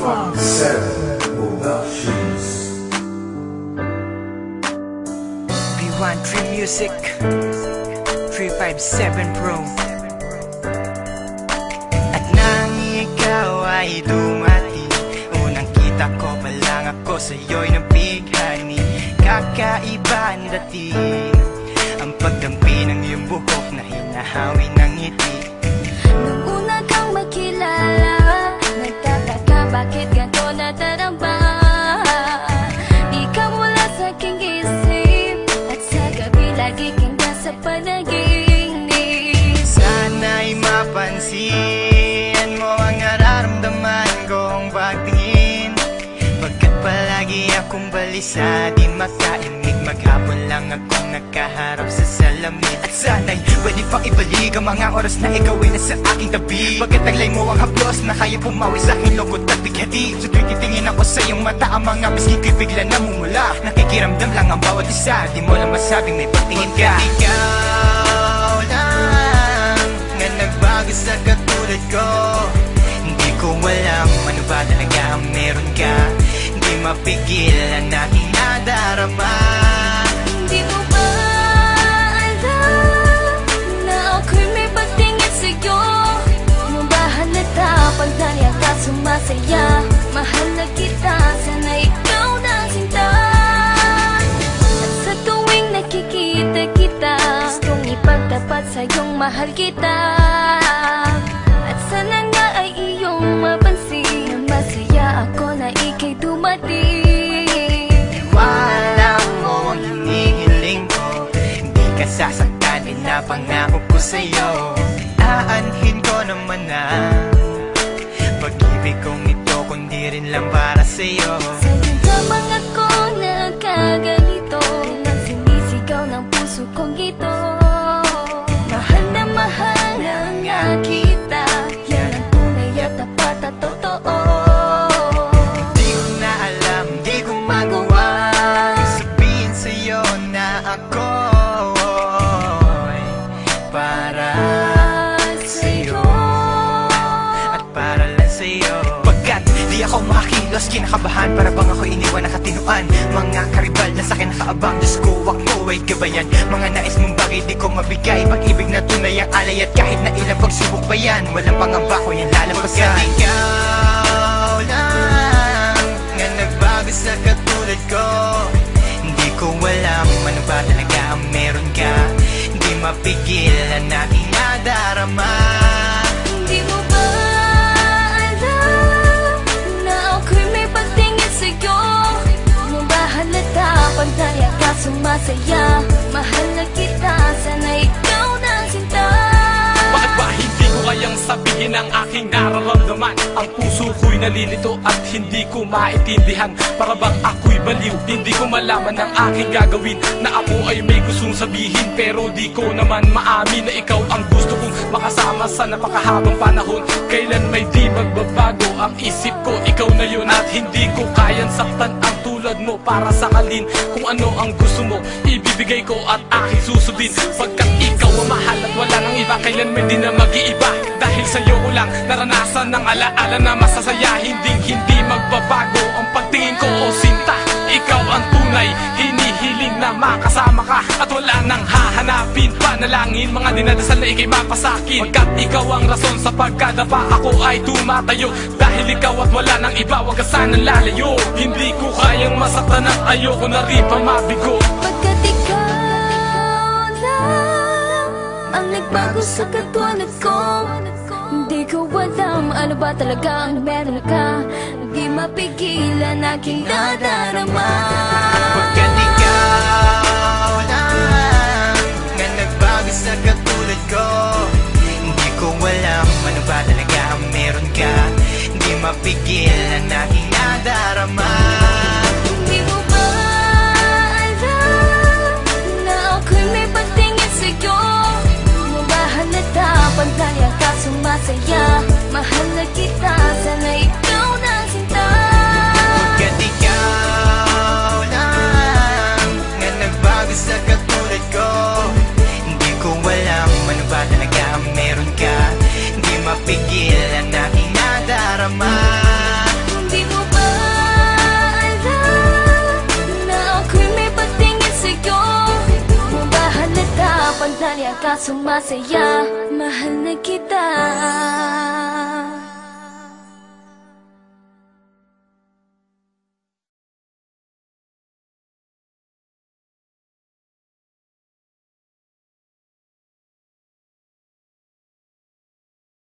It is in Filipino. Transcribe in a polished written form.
357 Productions. B13 Music 357 Pro. At nang ikaw ay dumati, unang kita ko pa lang ako sa'yo'y nabighani. Kakaiba ang dating, ang pagdampi ng iyong buhok na hinahawi ng ngiti. Nung una kang makilala, nagtataka bakit ganito nadarama. Di ka mula sa aking isip, at sa gabi lagi kang nasa panaginip. Sana'y mapansin mo ang nararamdaman kong pagtingin, pagkat palagi akong balisa, di makaimik. Maghapon lang akong nakaharap sa salamin. At sana'y pwede pang ibalik ang mga oras na ikaw ay nasa aking tabi, pagkat taglay mo ang haplos na kaya pumawi sa aking lungkot at bighati. So tuwing titingin ako sa iyong mata, ang mga pisngi ko'y bigla namumula. Nakikiramdam lang ang bawat isa, di mo lang masabing may pagtingin ka. Ikaw lang nga nagbago sa katulad ko. Hindi ko alam ano ba talaga ang meron ka. Hindi mapigil ang aking nadarama. Di mo ba alam na ako'y may pagtingin sa'yo? Nung ba halata pag dahil ka sumasaya? Mahal na kita, sana ikaw na sinta. At sa tuwing nakikita kita, gustong ipagtapat sa'yong mahal kita. At sana nga ay iyong mapansin na masaya ako na ika'y dumating. Wala mo ang hinihiling ko, hindi ka sasaktan, pinapangako ko sa'yo. Aanhin ko naman na pag-ibig kong ito, kundi rin lang para sa'yo. Sa'yo lamang ako nagkaganito, nang sinisigaw ng puso kong ito. Mahal na nga kita, yan ang tunay at tapat at totoo. Di ko na alam, di ko magawa sabihin sa'yo na ako'y para sa'yo at para lang sa'yo. Pagkat di ako makakilos, kinakabahan, para bang ako iniwan nakatinuan. Mga karibal na sa'kin nakaabang, Diyos ko ako ay gabayan. Mga nais mong bagay di ko mabigay, pag-ibig na tunay ang alay. At kahit na ilang pagsubok pa yan, walang pangamba ko yan lalampasan. Pagkat ikaw lang nga nagbago sa katulad ko, hindi ko alam ano ba talaga ang meron ka. Hindi mapigil ang aking nadarama. Hindi mo ba alam na ako'y may pagtingin sa'yo? Nung ba halata pag dahil ka sumasaya? Mahal na kita, sana ikaw na sinta. Bakit ba hindi ko kayang sabihin ang aking nararamdaman? Ang puso ko'y nalilito at hindi ko maintindihan. Para bang ako'y baliw, hindi ko malaman ang aking gagawin. Na ako ay may gustong sabihin, pero di ko naman maamin na ikaw ang gusto kong makasama sa napakahabang panahon. Kailan may di magbabago ang isip ko, ikaw na yun. At hindi ko kayang saktan ang tulad mo para sakalin. Kung ano ang gusto mo, ibibigay ko at aking susundin. Pagkat ikaw ang mahal at wala nang iba, kailan may di na mag-iiba. Dahil sa'yo ko lang naranasan ng alaala na masasaya. Hindi magbabago ang pagtingin ko, o sinta. Ikaw ang tunay, hinihiling na makasama ka. At wala nang hahanapin, panalangin, mga dinadasal na ikay mapasakin. Pagkat ikaw ang rason sa pagkadapa, ako ay tumatayo. Dahil ikaw at wala nang iba, wag ka sanang lalayo. Hindi ko kayang masaktan at ayoko na rin pa mabigo. Pagkat ikaw lang ang nagbago sa katulad ko, hindi ko alam ano ba talaga ang meron ka. Di mapigilan aking nadarama. Pagkat ikaw lang nga nagbago sa katulad ko, hindi ko alam ano ba talaga ang meron ka. Hindi mapigil ang aking nadarama. Hindi mo ba alam na ako'y may pagtingin sa'yo? Nung ba halata pag dahil ka sumasaya? Mahal na kita, sana ikaw na sinta. Pagkat ikaw lang nga nagbago sa katulad ko, hindi ko alam sumasaya. Mahal na kita.